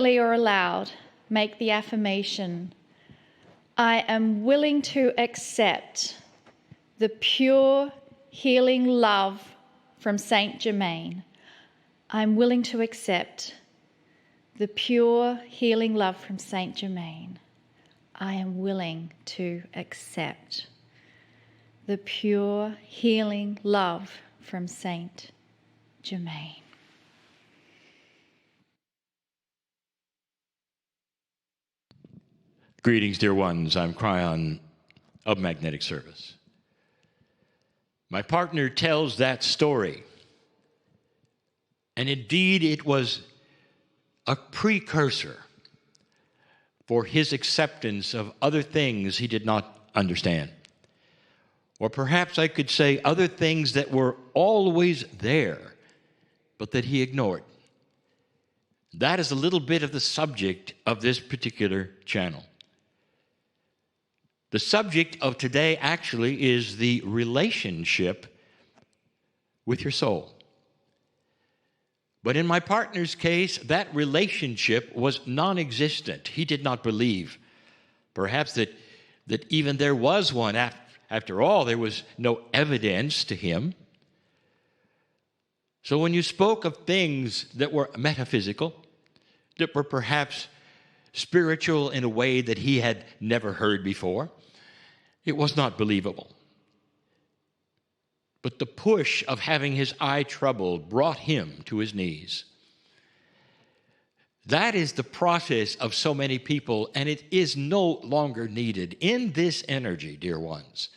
or aloud, make the affirmation, I am willing to accept the pure healing love from Saint Germain. I'm willing to accept the pure healing love from Saint Germain. I am willing to accept the pure healing love from Saint Germain. Greetings, dear ones. I'm Kryon of Magnetic Service. My partner tells that story, and indeed it was a precursor for his acceptance of other things he did not understand. Or perhaps I could say other things that were always there, but that he ignored. That is a little bit of the subject of this particular channel. The subject of today actually is the relationship with your soul. But in my partner's case, that relationship was non-existent. He did not believe, perhaps, that even there was one. After all, there was no evidence to him. So when you spoke of things that were metaphysical, that were perhaps spiritual in a way that he had never heard before, it was not believable. But the push of having his eye troubled brought him to his knees. That is the process of so many people, and it is no longer needed. In this energy, dear ones,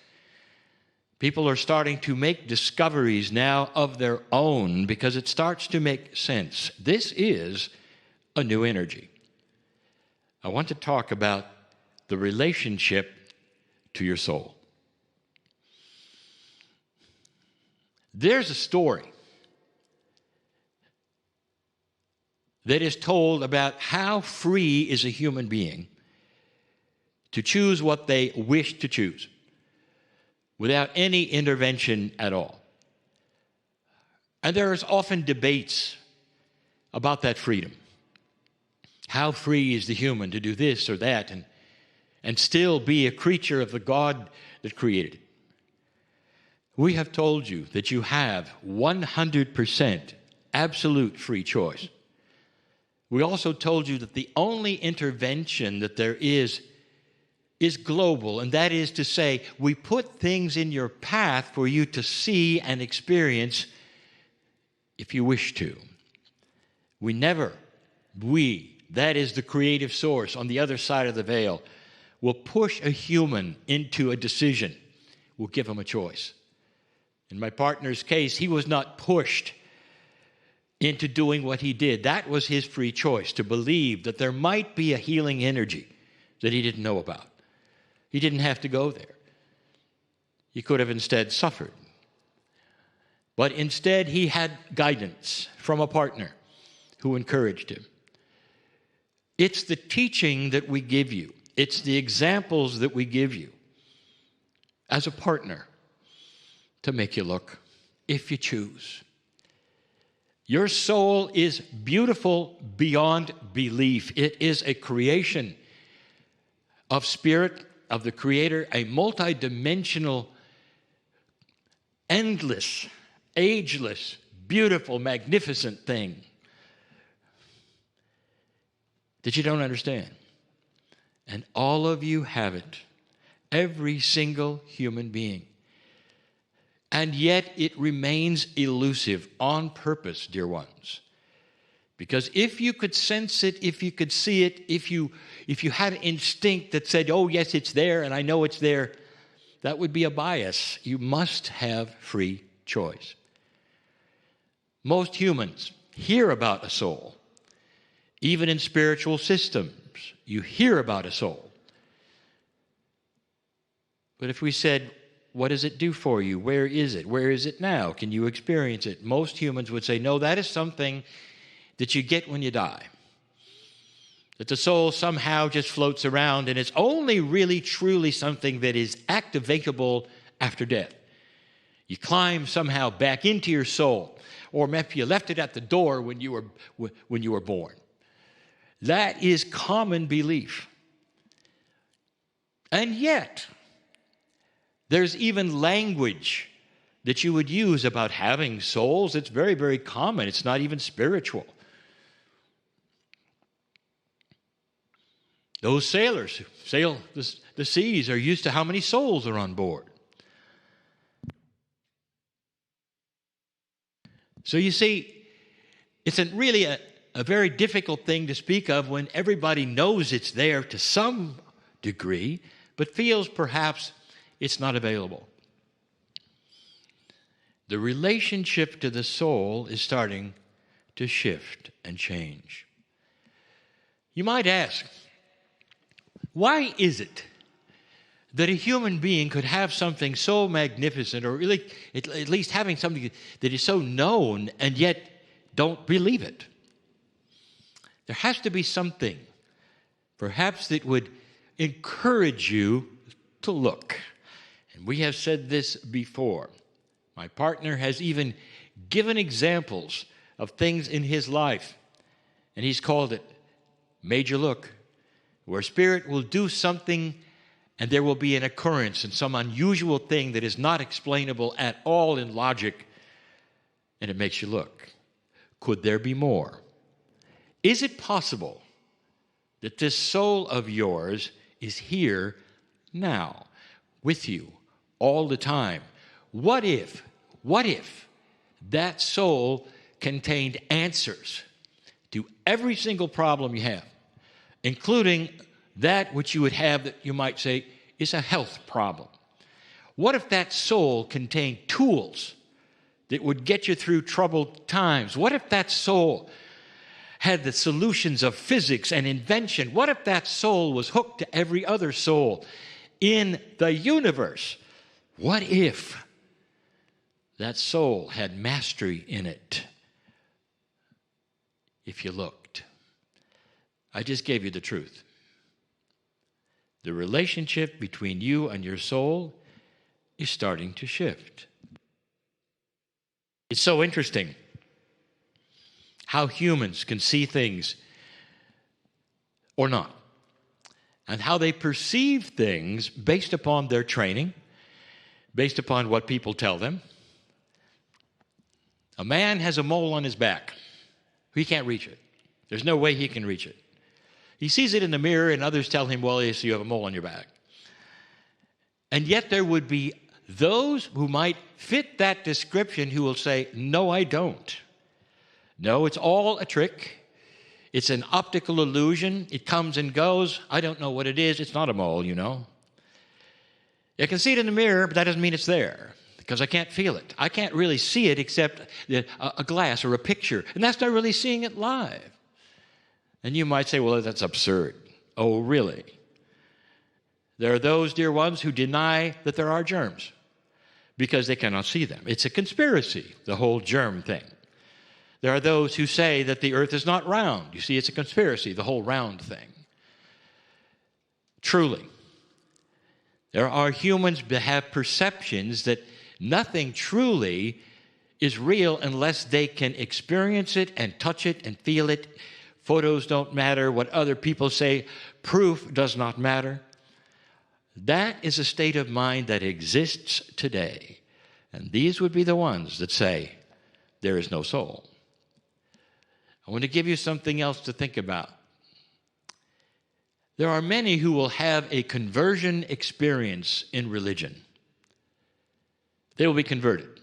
people are starting to make discoveries now of their own because it starts to make sense. This is a new energy. I want to talk about the relationship to your soul. There's a story that is told about how free is a human being to choose what they wish to choose without any intervention at all. And there is often debates about that freedom. How free is the human to do this or that and still be a creature of the God that created it? We have told you that you have 100% absolute free choice. We also told you that the only intervention that there is global, and that is to say, we put things in your path for you to see and experience if you wish to. That is the creative source on the other side of the veil, will push a human into a decision. We'll give him a choice. In my partner's case, he was not pushed into doing what he did. That was his free choice, to believe that there might be a healing energy that he didn't know about. He didn't have to go there. He could have instead suffered. But instead, he had guidance from a partner who encouraged him. It's the teaching that we give you. It's the examples that we give you as a partner to make you look, if you choose. Your soul is beautiful beyond belief. It is a creation of spirit, of the Creator, a multidimensional, endless, ageless, beautiful, magnificent thing that you don't understand. And all of you have it, every single human being. And yet it remains elusive on purpose, dear ones. Because if you could sense it, if you could see it, if you had instinct that said, oh yes, it's there and I know it's there, that would be a bias. You must have free choice. Most humans hear about a soul. Even in spiritual systems, you hear about a soul. But if we said, what does it do for you? Where is it? Where is it now? Can you experience it? Most humans would say, no, that is something that you get when you die. That the soul somehow just floats around, and it's only really truly something that is activatable after death. You climb somehow back into your soul, or maybe you left it at the door when you were born. That is common belief. And yet, there's even language that you would use about having souls. It's very, very common. It's not even spiritual. Those sailors who sail the seas are used to how many souls are on board. So you see, it's really a very difficult thing to speak of when everybody knows it's there to some degree, but feels perhaps it's not available. The relationship to the soul is starting to shift and change. You might ask, why is it that a human being could have something so magnificent, or really at least having something that is so known, and yet don't believe it? There has to be something, perhaps, that would encourage you to look. And we have said this before. My partner has even given examples of things in his life, and he's called it major look, where Spirit will do something and there will be an occurrence and some unusual thing that is not explainable at all in logic, and it makes you look. Could there be more? Is it possible that this soul of yours is here now with you all the time? What if that soul contained answers to every single problem you have, including that which you would have that you might say is a health problem? What if that soul contained tools that would get you through troubled times? What if that soul had the solutions of physics and invention? What if that soul was hooked to every other soul in the universe? What if that soul had mastery in it? If you looked. I just gave you the truth. The relationship between you and your soul is starting to shift. It's so interesting how humans can see things or not, and how they perceive things based upon their training, based upon what people tell them. A man has a mole on his back. He can't reach it. There's no way he can reach it. He sees it in the mirror, and others tell him, well, yes, you have a mole on your back. And yet there would be those who might fit that description who will say, no, I don't. No, it's all a trick. It's an optical illusion. It comes and goes. I don't know what it is. It's not a mole, you know. I can see it in the mirror, but that doesn't mean it's there, because I can't feel it. I can't really see it except a glass or a picture, and that's not really seeing it live. And you might say, well, that's absurd. Oh, really? There are those, dear ones, who deny that there are germs because they cannot see them. It's a conspiracy, the whole germ thing. There are those who say that the earth is not round. You see, it's a conspiracy, the whole round thing. Truly, there are humans that have perceptions that nothing truly is real unless they can experience it and touch it and feel it. Photos don't matter. What other people say, proof does not matter. That is a state of mind that exists today. And these would be the ones that say, there is no soul. I want to give you something else to think about. There are many who will have a conversion experience in religion. They will be converted.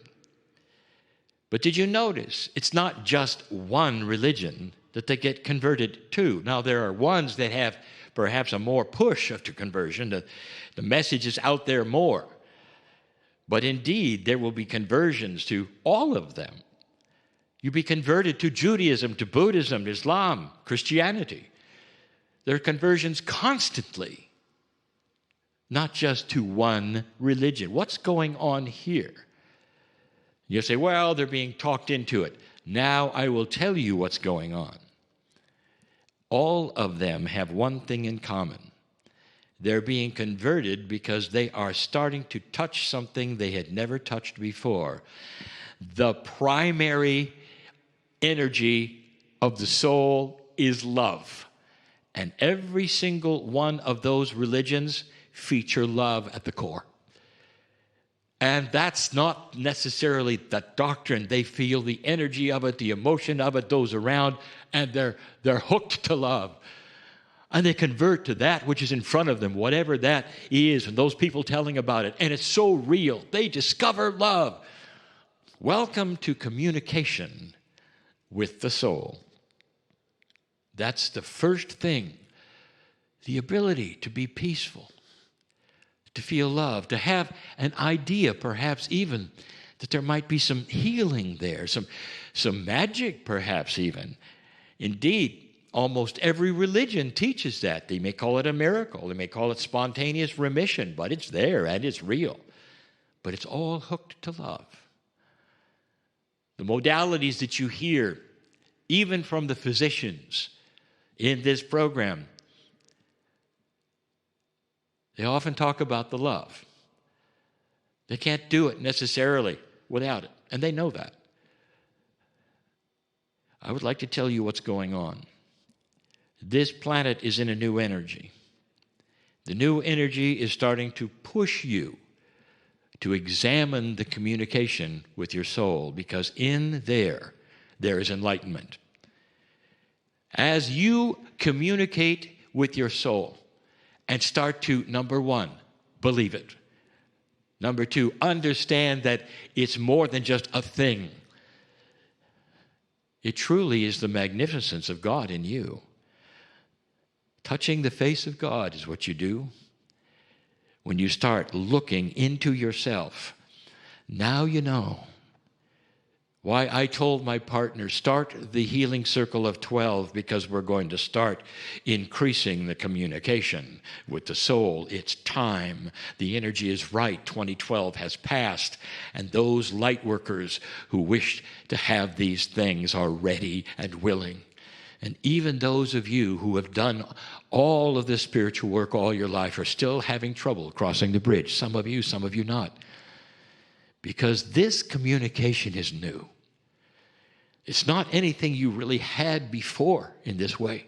But did you notice, it's not just one religion that they get converted to. Now, there are ones that have perhaps a more push to conversion. The message is out there more. But indeed, there will be conversions to all of them. You'll be converted to Judaism, to Buddhism, Islam, Christianity. There are conversions constantly, not just to one religion. What's going on here? You say, well, they're being talked into it. Now I will tell you what's going on. All of them have one thing in common. They're being converted because they are starting to touch something they had never touched before. The primary energy of the soul is love. And every single one of those religions feature love at the core. And that's not necessarily the doctrine. They feel the energy of it, the emotion of it, those around, and they're hooked to love. And they convert to that which is in front of them, whatever that is, and those people telling about it. And it's so real. They discover love. Welcome to communication with the soul. That's the first thing. The ability to be peaceful, to feel love, to have an idea, perhaps even, that there might be some healing there, some magic perhaps even. Indeed, almost every religion teaches that. They may call it a miracle. They may call it spontaneous remission, but it's there and it's real. But it's all hooked to love. The modalities that you hear, even from the physicians in this program, they often talk about the love. They can't do it necessarily without it, and they know that. I would like to tell you what's going on. This planet is in a new energy. The new energy is starting to push you to examine the communication with your soul, because in there is enlightenment. As you communicate with your soul and start to, number one, believe it. Number two, understand that it's more than just a thing. It truly is the magnificence of God in you. Touching the face of God is what you do. When you start looking into yourself, now you know why I told my partner, start the healing circle of 12, because we're going to start increasing the communication with the soul. It's time. The energy is right. 2012 has passed, and those light workers who wish to have these things are ready and willing. And even those of you who have done all of this spiritual work all your life are still having trouble crossing the bridge. Some of you not. Because this communication is new. It's not anything you really had before in this way.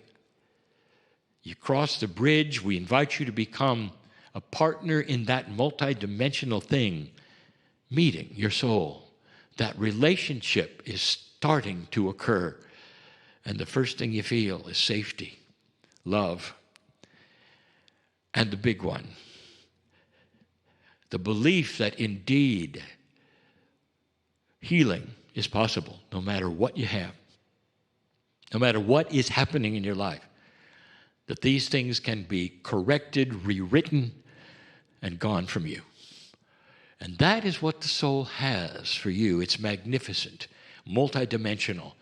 You cross the bridge. We invite you to become a partner in that multidimensional thing, meeting your soul. That relationship is starting to occur. And the first thing you feel is safety, love, and the big one, the belief that indeed healing is possible no matter what you have, no matter what is happening in your life, that these things can be corrected, rewritten, and gone from you. And that is what the soul has for you. It's magnificent, multidimensional,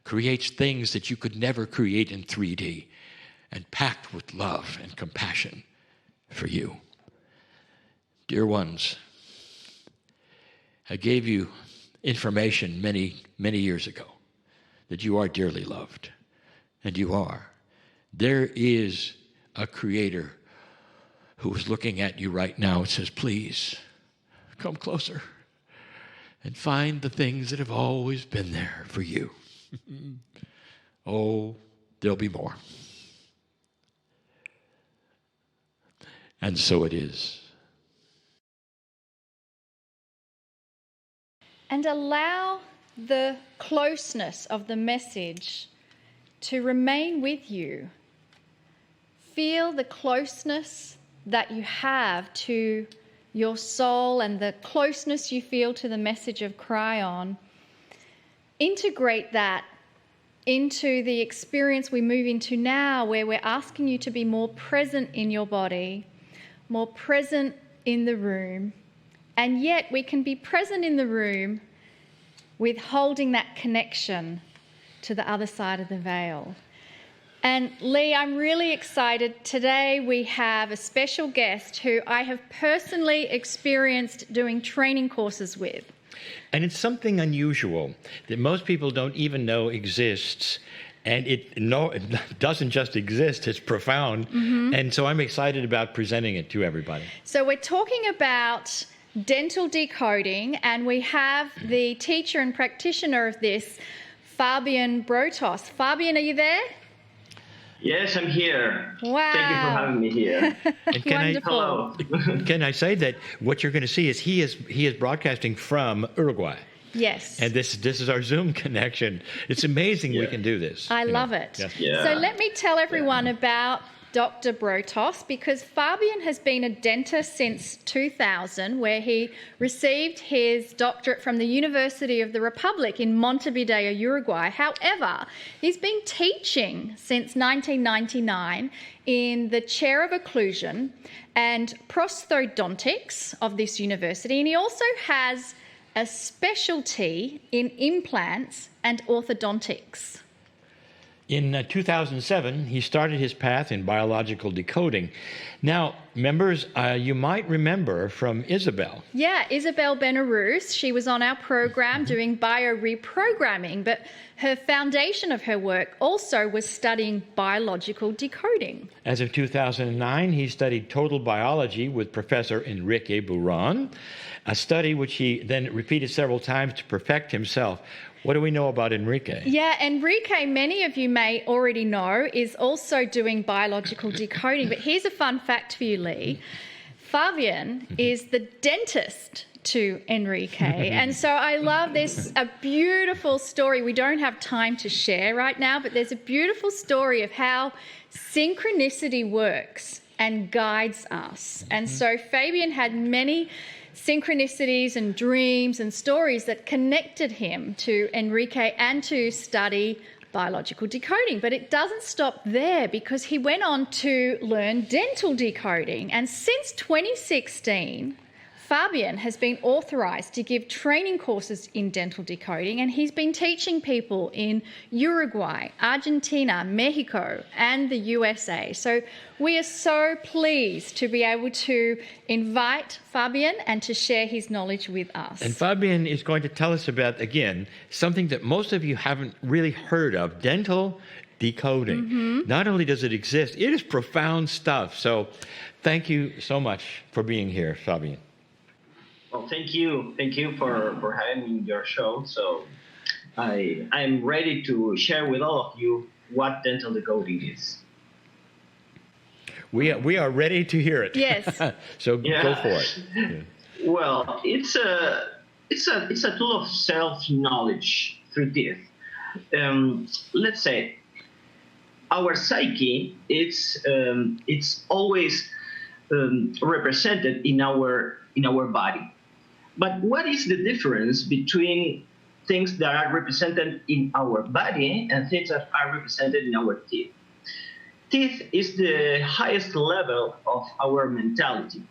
creates things that you could never create in 3D, and packed with love and compassion for you. Dear ones, I gave you information many, many years ago that you are dearly loved, and you are. There is a Creator who is looking at you right now and says, please, come closer and find the things that have always been there for you. Oh, there'll be more. And so it is. And allow the closeness of the message to remain with you. Feel the closeness that you have to your soul and the closeness you feel to the message of Kryon. Integrate that into the experience we move into now, where we're asking you to be more present in your body, more present in the room. And yet we can be present in the room with holding that connection to the other side of the veil. And Lee, I'm really excited. Today we have a special guest who I have personally experienced doing training courses with. And it's something unusual that most people don't even know exists. And it doesn't just exist, it's profound. Mm-hmm. And so I'm excited about presenting it to everybody. So we're talking about dental decoding, and we have the teacher and practitioner of this, Fabian Brotos. Fabian, are you there? Yes, I'm here. Wow. Thank you for having me here. And can Wonderful. Hello. Can I say that what you're going to see is he is broadcasting from Uruguay. Yes. And this is our Zoom connection. It's amazing we Yeah. can do this. I you know. love it. Yes. Yeah. So let me tell everyone about Dr. Brotos, because Fabian has been a dentist since 2000, where he received his doctorate from the University of the Republic in Montevideo, Uruguay. However, he's been teaching since 1999 in the chair of occlusion and prosthodontics of this university, and he also has a specialty in implants and orthodontics. In 2007, he started his path in biological decoding. Now, members, you might remember from Isabel. Yeah, Isabel Benarous, she was on our program doing bio-reprogramming, but her foundation of her work also was studying biological decoding. As of 2009, he studied total biology with Professor Enrique Buron, a study which he then repeated several times to perfect himself. What do we know about Enrique? Yeah, Enrique, many of you may already know, is also doing biological decoding. But here's a fun fact for you, Lee. Fabian is the dentist to Enrique. And so I love this, a beautiful story. We don't have time to share right now, but there's a beautiful story of how synchronicity works and guides us. And so Fabian had many synchronicities and dreams and stories that connected him to Enrique and to study biological decoding. But it doesn't stop there, because he went on to learn dental decoding. And since 2016, Fabian has been authorised to give training courses in dental decoding, and he's been teaching people in Uruguay, Argentina, Mexico, and the USA. So we are so pleased to be able to invite Fabian and to share his knowledge with us. And Fabian is going to tell us about, again, something that most of you haven't really heard of, dental decoding. Not only does it exist, it is profound stuff. So thank you so much for being here, Fabian. Well, thank you. Thank you for having me in your show. So I'm ready to share with all of you what dental decoding is. We are ready to hear it. Yes. So Yeah. go for it. Yeah. Well, it's a tool of self-knowledge through teeth. Let's say our psyche, it's always represented in our body. But what is the difference between things that are represented in our body and things that are represented in our teeth? Teeth is the highest level of our mentality.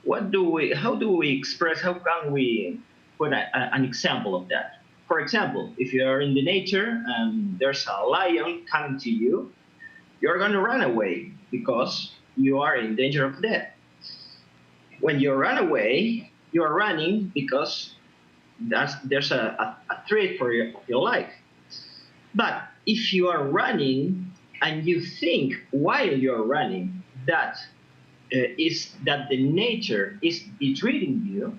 How do we express, how can we put an example of that? For example, if you are in the nature and there's a lion coming to you, you're going to run away because you are in danger of death. When you run away, you are running because there's a threat for your life. But if you are running and you think while you're running that the nature is treating you,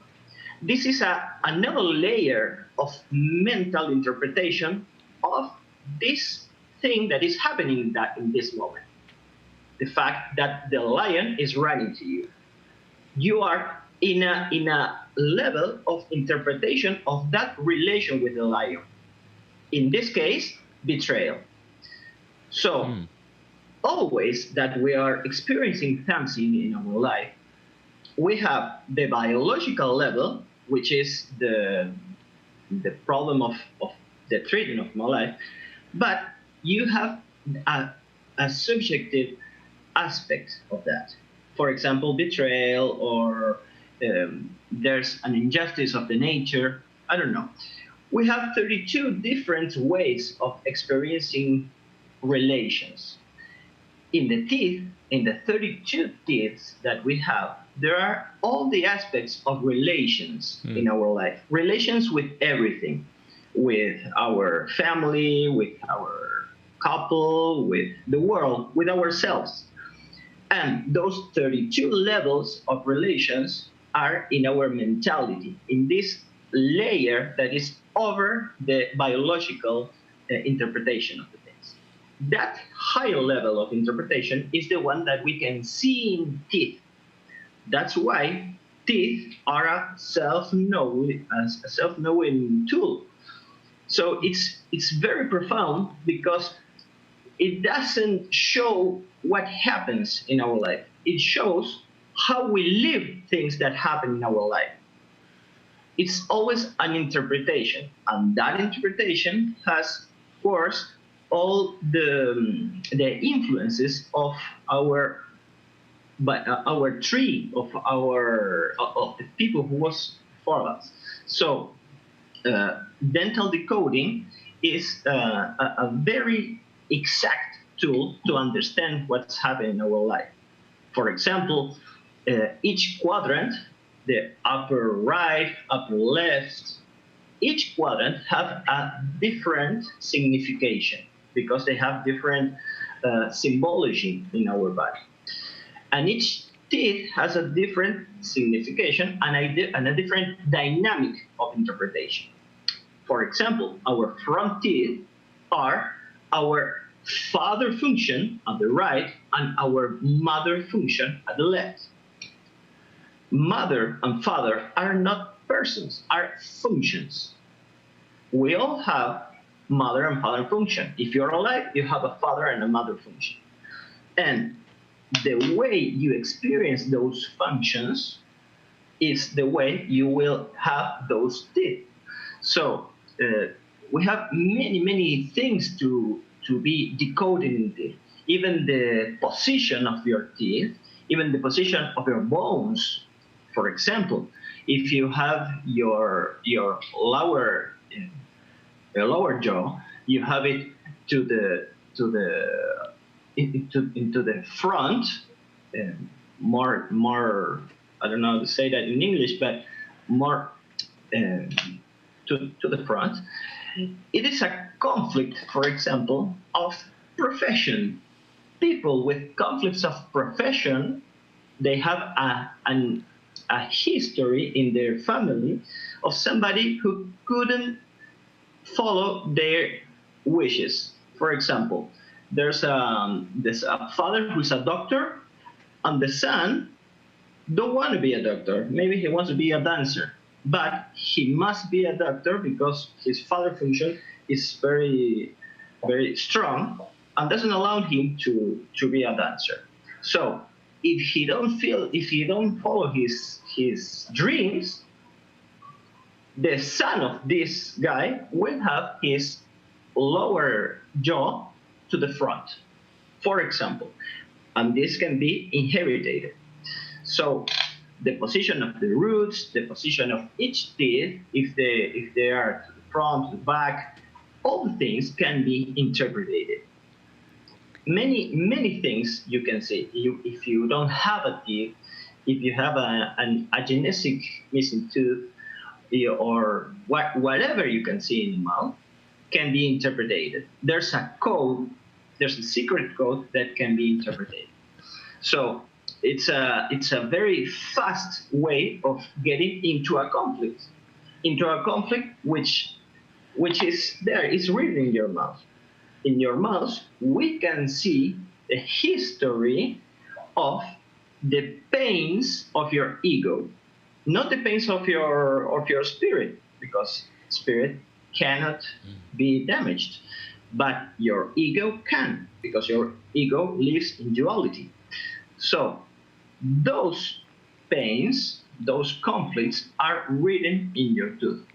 this is another layer of mental interpretation of this thing that is happening in this moment. The fact that the lion is running to you. You are in a level of interpretation of that relation with the lion. In this case, betrayal. So always that we are experiencing something in our life, we have the biological level, which is the problem of the treatment of my life, but you have a subjective aspect of that. For example, betrayal, or there's an injustice of the nature. I don't know. We have 32 different ways of experiencing relations. In the teeth, in the 32 teeth that we have, there are all the aspects of relations in our life. Relations with everything, with our family, with our couple, with the world, with ourselves. And those 32 levels of relations are in our mentality, in this layer that is over the biological interpretation of the things. that higher level of interpretation is the one that we can see in teeth. That's why teeth are a self-knowing tool. So it's very profound because it doesn't show what happens in our life. It shows how we live things that happen in our life. It's always an interpretation, and that interpretation has, of course, all the influences of our tree of the people who was before us. So dental decoding is a very exact tool to understand what's happening in our life. For example, each quadrant, the upper right, upper left, each quadrant have a different signification because they have different symbology in our body. And each teeth has a different signification and a different dynamic of interpretation. For example, our front teeth are our father function at the right and our mother function at the left. Mother and father are not persons, are functions. We all have mother and father function. If you're alive, you have a father and a mother function. And the way you experience those functions is the way you will have those teeth. So we have many things to be decoded in teeth. Even the position of your teeth, even the position of your bones. For example, if you have your lower jaw, you have it into the front, more I don't know how to say that in English, but more to the front. It is a conflict, for example, of profession. People with conflicts of profession, they have a history in their family of somebody who couldn't follow their wishes. For example, there's a father who's a doctor, and the son don't want to be a doctor. Maybe he wants to be a dancer, but he must be a doctor because his father function is very, very strong and doesn't allow him to be a dancer. So if he don't follow his dreams, the son of this guy will have his lower jaw to the front, for example, and this can be inherited. So the position of the roots, the position of each teeth, if they are to the front, to the back, all the things can be interpreted. Many things you can see. If you don't have a teeth, if you have a genetic missing tooth, or whatever you can see in the mouth, can be interpreted. There's a code, there's a secret code that can be interpreted. So it's a very fast way of getting into a conflict which is there. It's written in your mouth. In your mouth, we can see the history of the pains of your ego, not the pains of your spirit, because spirit cannot be damaged, but your ego can, because your ego lives in duality. So those pains, those conflicts are written in your tooth.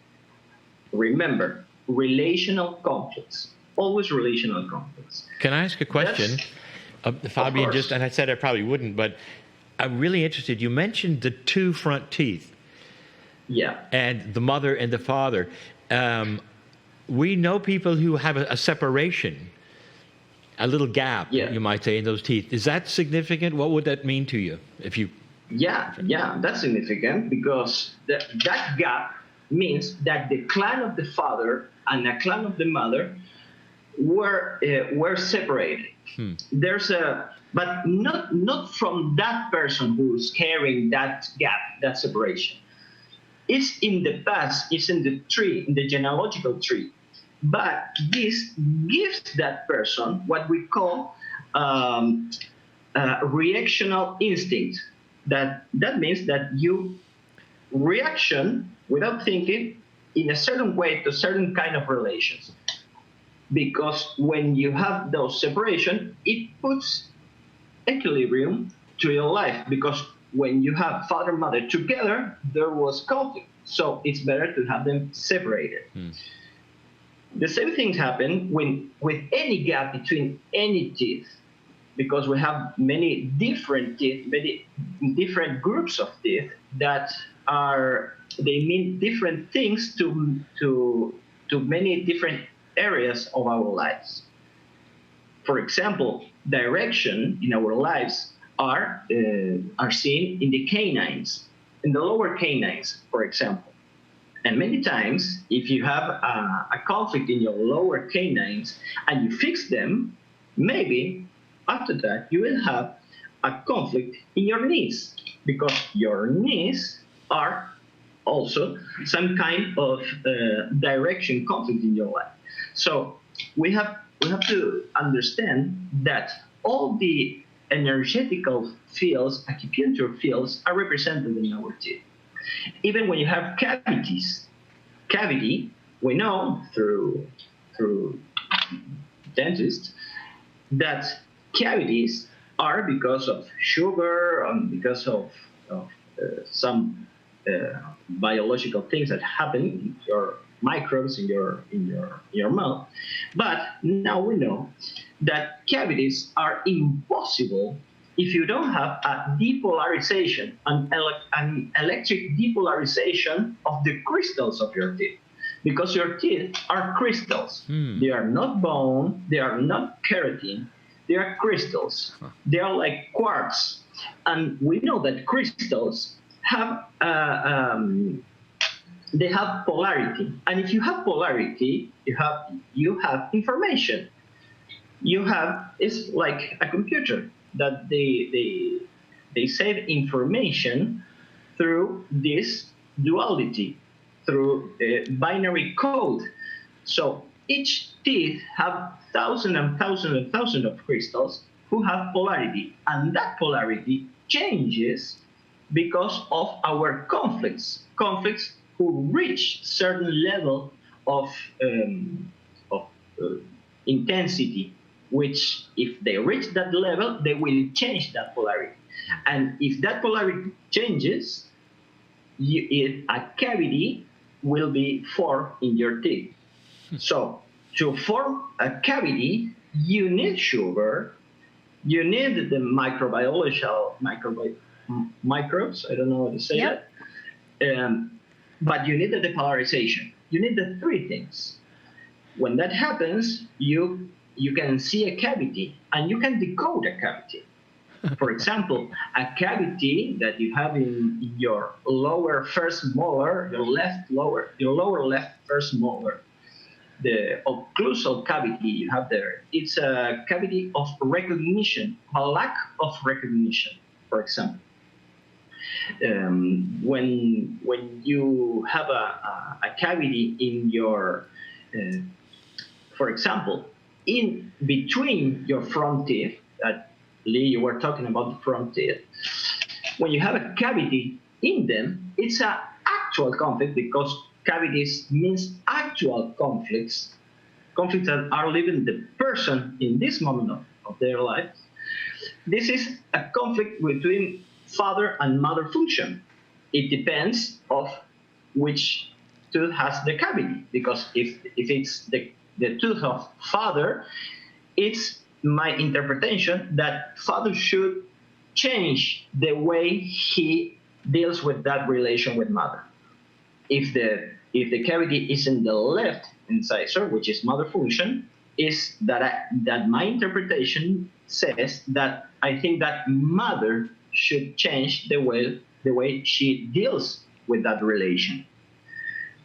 Remember, relational conflicts, always relational conflicts. Can I ask a question? Fabian, and I said I probably wouldn't, but I'm really interested. You mentioned the two front teeth. Yeah. And the mother and the father. We know people who have a separation, a little gap, you might say, in those teeth. Is that significant? What would that mean to you? Yeah, that's significant, because that gap means that the clan of the father and the clan of the mother were separated. But not from that person who's carrying that gap, that separation. It's in the past. It's in the tree, in the genealogical tree. but this gives that person what we call reactional instinct. That means that you reaction without thinking in a certain way to certain kind of relations. Because when you have those separation, it puts equilibrium to your life. Because when you have father and mother together, there was conflict. So it's better to have them separated. The same things happen with any gap between any teeth, because we have many different teeth, many different groups of teeth that they mean different things to many different areas of our lives. For example, direction in our lives are seen in the canines, in the lower canines, for example. And many times, if you have a conflict in your lower canines and you fix them, maybe after that you will have a conflict in your knees, because your knees are also some kind of direction conflict in your life. So we have to understand that all the energetical fields, acupuncture fields, are represented in our teeth. Even when you have cavity, we know through dentists that cavities are because of sugar and because of some biological things that happen in your microbes in your mouth. But now we know that cavities are impossible if you don't have a depolarization, an electric depolarization of the crystals of your teeth. Because your teeth are crystals. They are not bone, they are not keratin, they are crystals. They are like quartz. And we know that crystals have they have polarity. And if you have polarity, you have information. It's like a computer that they save information through this duality, through binary code. So each teeth have thousands and thousands and thousands of crystals who have polarity, and that polarity changes because of our conflicts who reach certain level of intensity, which if they reach that level, they will change that polarity. And if that polarity changes, a cavity will be formed in your teeth. So to form a cavity, you need sugar, you need the microbes, I don't know how to say that, but you need the depolarization. You need the three things. When that happens, you can see a cavity and you can decode a cavity. For example, a cavity that you have in your lower first molar, your lower left first molar, the occlusal cavity you have there, it's a cavity of recognition, a lack of recognition, for example. When you have a cavity in your, for example, in between your front teeth, Lee, you were talking about the front teeth. When you have a cavity in them, it's an actual conflict, because cavities means actual conflicts that are living the person in this moment of their life. This is a conflict between father and mother function. It depends of which tooth has the cavity, because if it's the tooth of father, it's my interpretation that father should change the way he deals with that relation with mother. If the cavity is in the left incisor, which is mother function, is that my interpretation says that I think that mother should change the way she deals with that relation,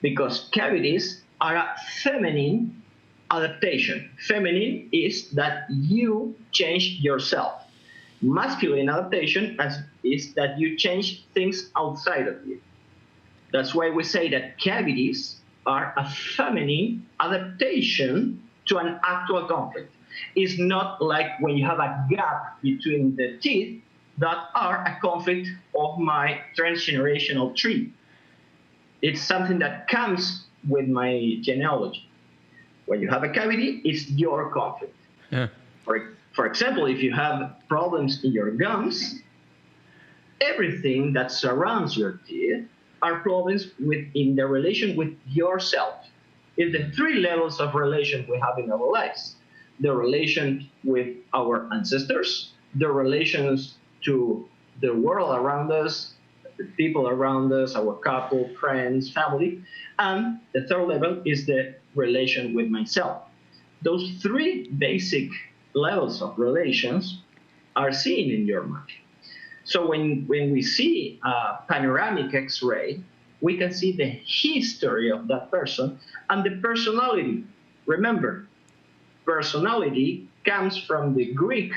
because cavities are a feminine adaptation. Feminine is that you change yourself. Masculine adaptation is that you change things outside of you. That's why we say that cavities are a feminine adaptation to an actual conflict. It's not like when you have a gap between the teeth that are a conflict of my transgenerational tree. It's something that comes with my genealogy. When you have a cavity, it's your conflict. Yeah. For example, if you have problems in your gums, everything that surrounds your teeth are problems in the relation with yourself. It's the three levels of relation we have in our lives. The relation with our ancestors, the relations to the world around us, the people around us, our couple, friends, family, and the third level is the relation with myself. Those three basic levels of relations are seen in your mind. So when we see a panoramic X-ray, we can see the history of that person and the personality. Remember, personality comes from the Greek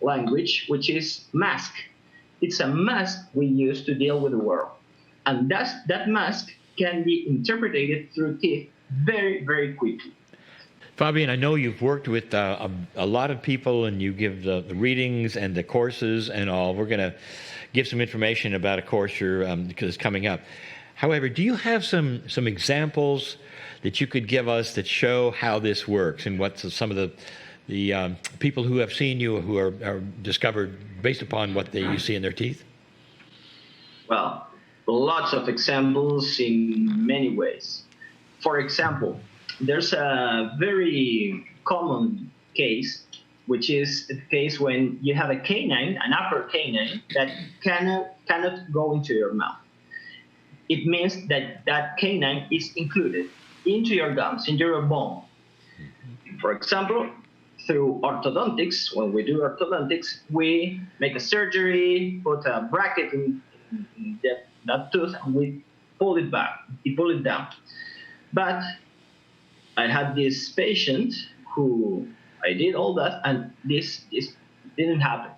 language, which is mask. It's a mask we use to deal with the world. And that mask can be interpreted through teeth very, very quickly. Fabian, I know you've worked with a lot of people, and you give the readings and the courses and all. We're going to give some information about a course because it's coming up. However, do you have some examples that you could give us that show how this works and what some of the people who have seen you who are discovered based upon what you see in their teeth? Well, lots of examples in many ways. For example, there's a very common case, which is the case when you have a canine, an upper canine, that cannot go into your mouth. It means that canine is included into your gums, into your bone. For example, through orthodontics, when we do orthodontics, we make a surgery, put a bracket in that tooth, and we pull it back, we pull it down. But I had this patient who I did all that, and this didn't happen.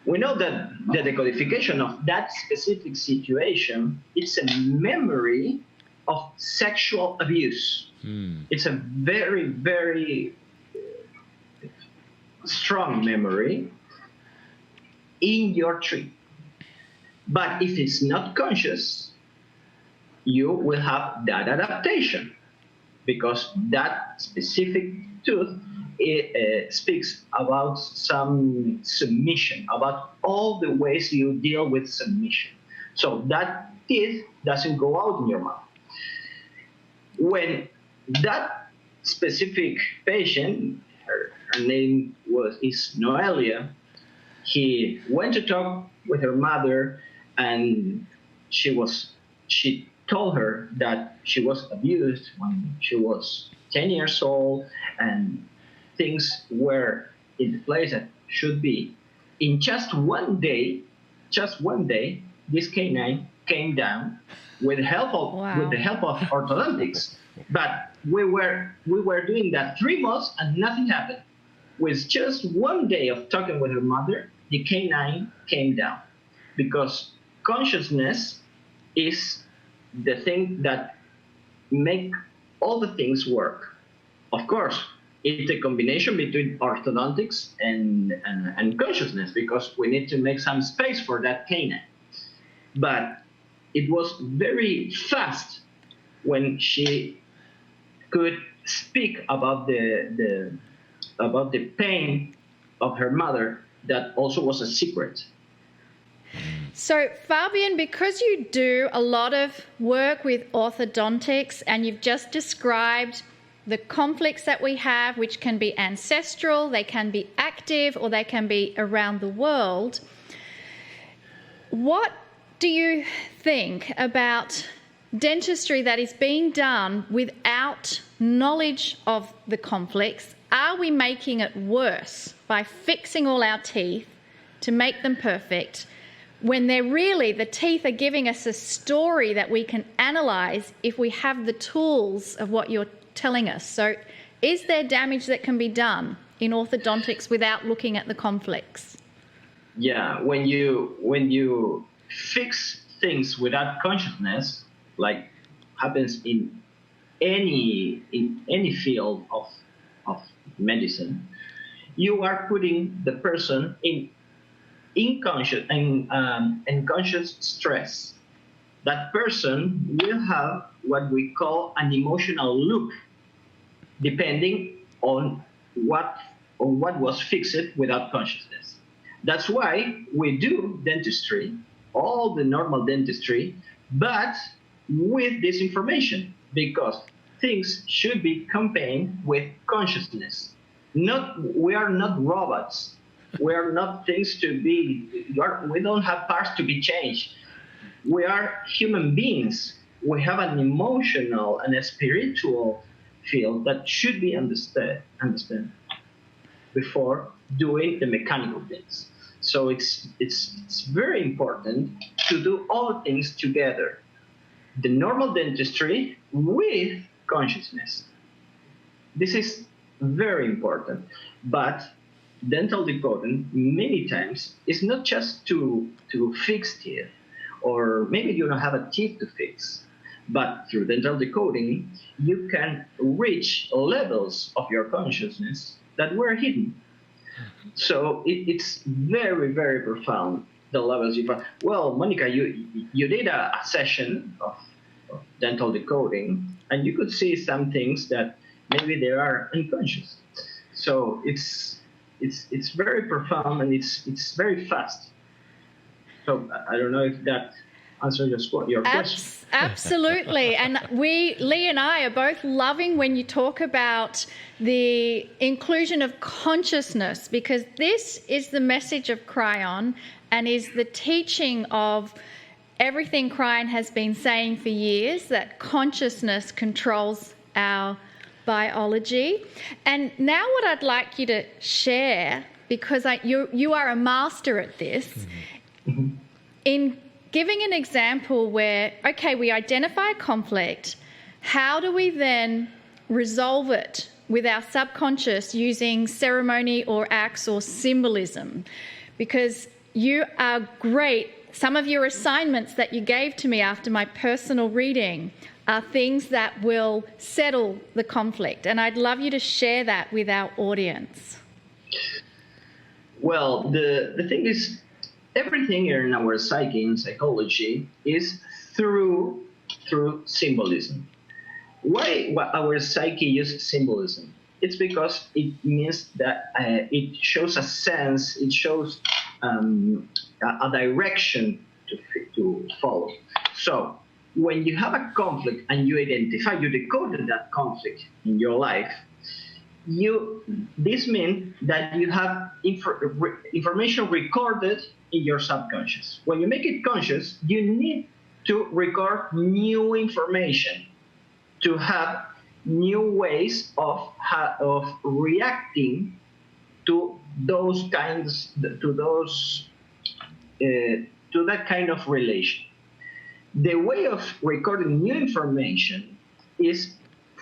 We know that the decodification of that specific situation, it's a memory of sexual abuse. It's a very, very strong memory in your tree. But if it's not conscious, you will have that adaptation, because that specific tooth speaks about some submission, about all the ways you deal with submission. So that teeth doesn't go out in your mouth. When that specific patient, her name is Noelia, he went to talk with her mother, and she told her that she was abused when she was 10 years old, and things were in the place that should be. In just one day, this canine came down with the help of orthodontics. But we were doing that 3 months and nothing happened. With just 1 day of talking with her mother, the canine came down, because consciousness is the thing that make all the things work. Of course, it's a combination between orthodontics and consciousness, because we need to make some space for that canine. But it was very fast when she could speak about the pain of her mother that also was a secret. So, Fabian, because you do a lot of work with orthodontics and you've just described the conflicts that we have, which can be ancestral, they can be active, or they can be around the world, what do you think about dentistry that is being done without knowledge of the conflicts? Are we making it worse by fixing all our teeth to make them perfect, when the teeth are giving us a story that we can analyze if we have the tools of what you're telling us? So is there damage that can be done in orthodontics without looking at the conflicts? Yeah, when you fix things without consciousness, like happens in any field of medicine, you are putting the person in unconscious stress. That person will have what we call an emotional loop, depending on what was fixed without consciousness. That's why we do dentistry, all the normal dentistry, but with this information, because things should be campaigned with consciousness. We are not robots. We are not things to be. We don't have parts to be changed. We are human beings. We have an emotional and a spiritual field that should be understood before doing the mechanical things. So it's very important to do all things together. The normal dentistry with consciousness. This is very important. But dental decoding many times is not just to fix teeth, or maybe you don't have a teeth to fix. But through dental decoding, you can reach levels of your consciousness that were hidden. So it's very, very profound, the levels you find. Well, Monica, you did a session of dental decoding, and you could see some things that maybe they are unconscious. So it's very profound, and it's very fast. So I don't know if that answers your question. Absolutely. And Lee and I are both loving when you talk about the inclusion of consciousness, because this is the message of Kryon and is the teaching of everything Kryon has been saying for years, that consciousness controls our biology. And now what I'd like you to share, because you are a master at this, in giving an example where, okay, we identify conflict, how do we then resolve it with our subconscious using ceremony or acts or symbolism? Because you are great. Some of your assignments that you gave to me after my personal reading are things that will settle the conflict. And I'd love you to share that with our audience. Well, the thing is, everything in our psyche and psychology is through symbolism. Why our psyche uses symbolism? It's because it means that it shows a sense, it shows a direction to follow. So when you have a conflict and you decoded that conflict in your life, this means that you have information recorded in your subconscious. When you make it conscious, you need to record new information to have new ways of reacting to those kinds, to that kind of relation. The way of recording new information is,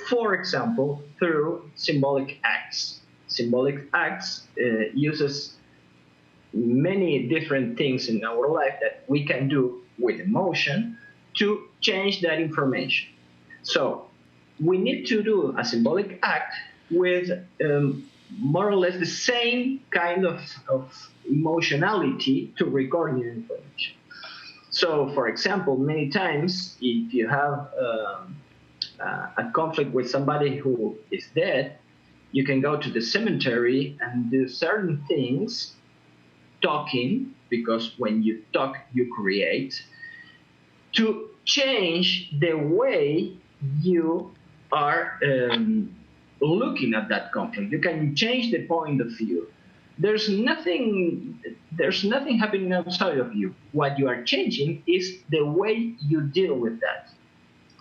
for example, through symbolic acts. Symbolic acts uses many different things in our life that we can do with emotion to change that information. So we need to do a symbolic act with more or less the same kind of emotionality to record new information. So, for example, many times if you have a conflict with somebody who is dead, you can go to the cemetery and do certain things, talking, because when you talk, you create, to change the way you are looking at that conflict. You can change the point of view. There's nothing happening outside of you. What you are changing is the way you deal with that.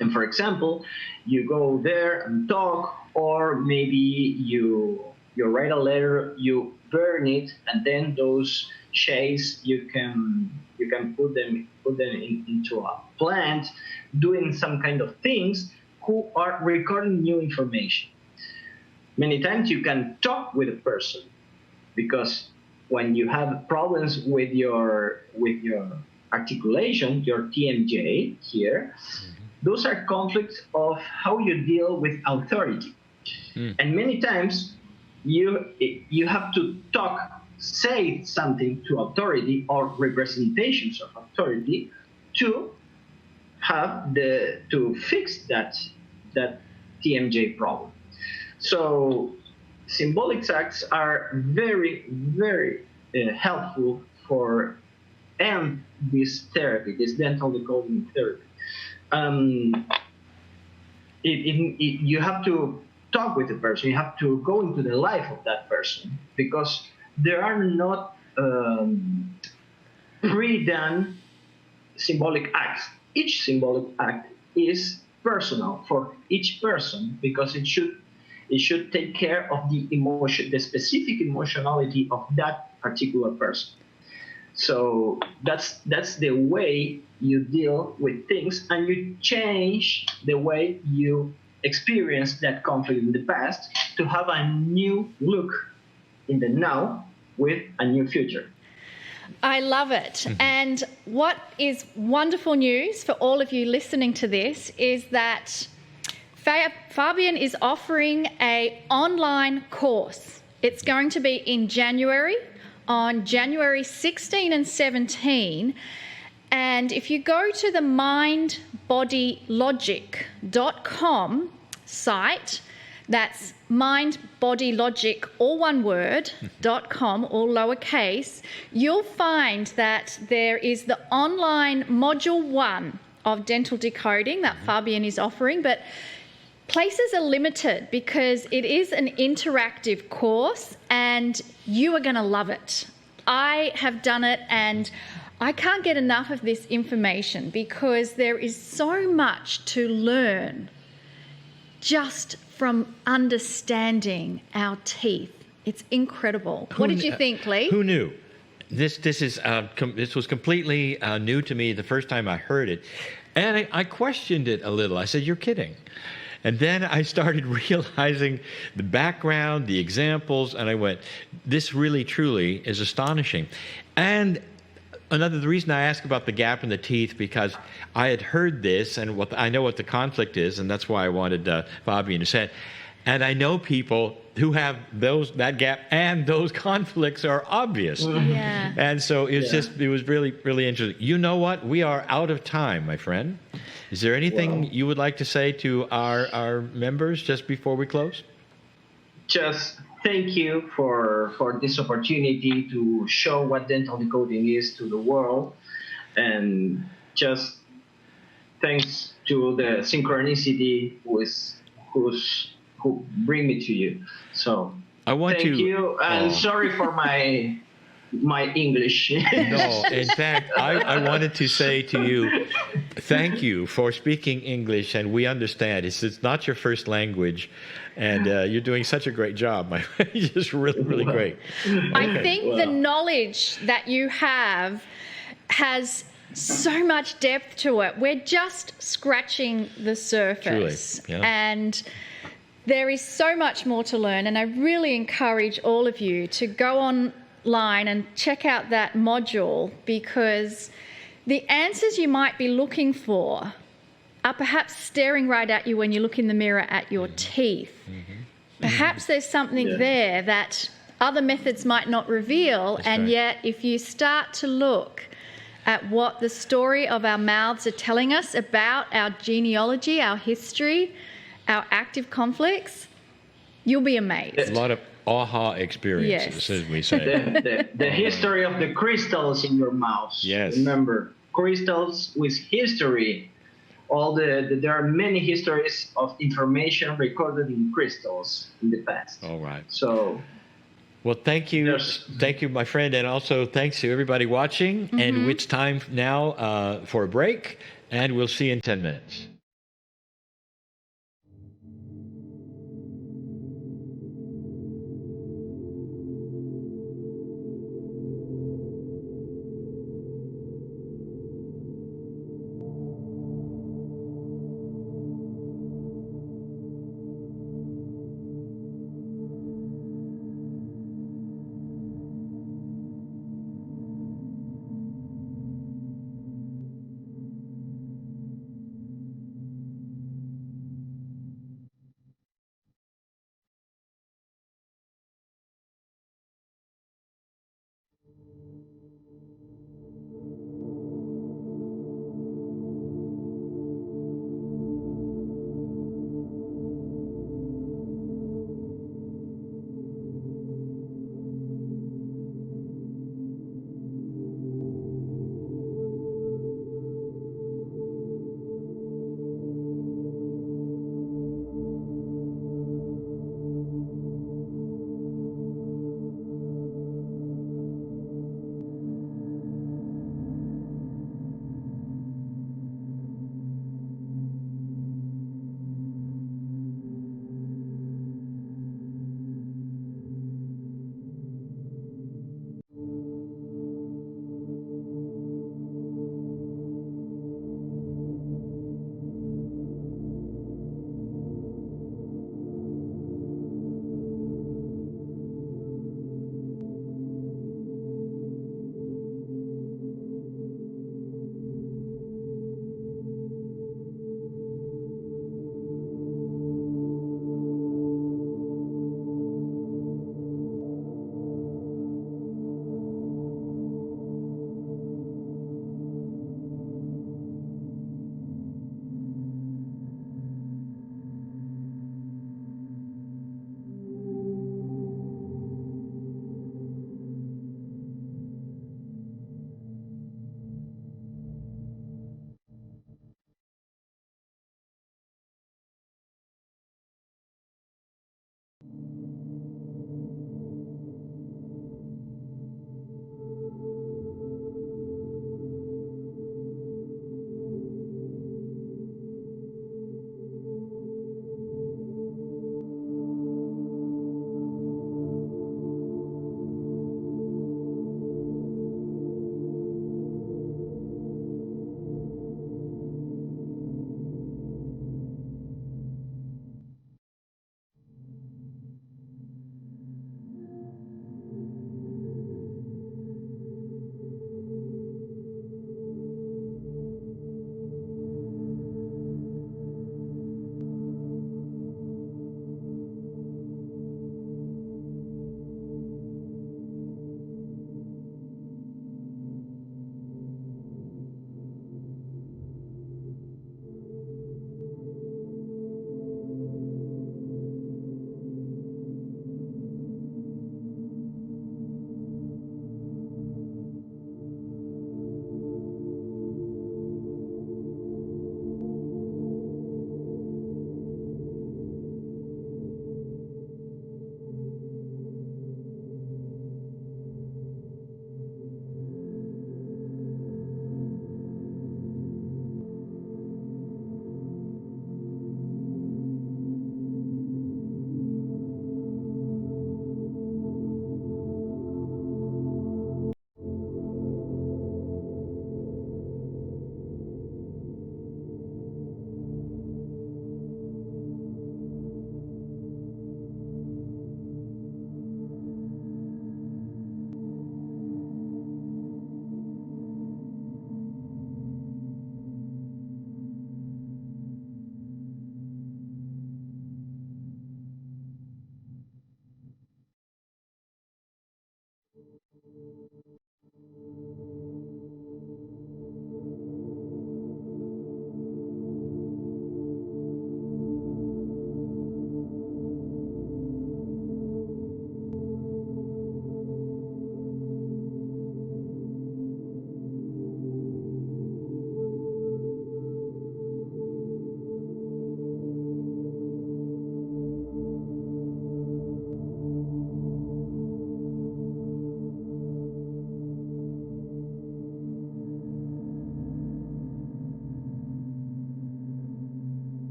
And for example, you go there and talk, or maybe you write a letter, you burn it, and then those shades you can put them into a plant, doing some kind of things who are recording new information. Many times you can talk with a person, because when you have problems with your articulation, your TMJ here, those are conflicts of how you deal with authority. And many times you have to say something to authority or representations of authority to to fix that TMJ problem. So symbolic acts are very, very helpful for end this therapy, this dental decoding therapy. You have to talk with the person. You have to go into the life of that person, because there are not pre-done symbolic acts. Each symbolic act is personal for each person, because it should take care of the emotion, the specific emotionality of that particular person. So that's the way you deal with things, and you change the way you experience that conflict in the past to have a new look in the now with a new future. I love it. And what is wonderful news for all of you listening to this is that Fabian is offering an online course. It's going to be in January, on January 16 and 17. And if you go to the mindbodylogic.com site, that's mindbodylogic, all one word, .com, all lowercase, you'll find that there is the online module 1 of dental decoding that Fabian is offering, but places are limited because it is an interactive course and you are going to love it. I have done it and I can't get enough of this information because there is so much to learn just from understanding our teeth. It's incredible. What did you think, Lee? Who knew? This was completely new to me the first time I heard it. And I questioned it a little. I said, you're kidding. And then I started realizing the background, the examples, and I went, this really, truly is astonishing. And the reason I asked about the gap in the teeth, because I had heard this, and I know what the conflict is, and that's why I wanted Fabian to say it. And I know people who have that gap, and those conflicts are obvious. Yeah. And so it was really, really interesting. You know what? We are out of time, my friend. Is there anything you would like to say to our members just before we close? Just thank you for this opportunity to show what dental decoding is to the world, and just thanks to the synchronicity who bring me to you. So thank you, and sorry for my English. No, in fact, I wanted to say to you, thank you for speaking English, and we understand. It's not your first language, and you're doing such a great job. You're just really, really great. I think the knowledge that you have has so much depth to it. We're just scratching the surface. Truly, yeah. And there is so much more to learn, and I really encourage all of you to go online and check out that module, because the answers you might be looking for are perhaps staring right at you when you look in the mirror at your teeth. Perhaps there's something there that other methods might not reveal, and yet if you start to look at what the story of our mouths are telling us about our genealogy, our history, our active conflicts, you'll be amazed. A lot of aha experiences, as we say. The history of the crystals in your mouth. Yes. Remember, crystals with history. There are many histories of information recorded in crystals in the past. All right. So, well, thank you, my friend, and also thanks to everybody watching. And it's time now for a break, and we'll see you in 10 minutes.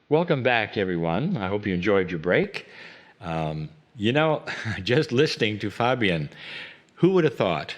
Welcome back, everyone. I hope you enjoyed your break. You know, just listening to Fabian, who would have thought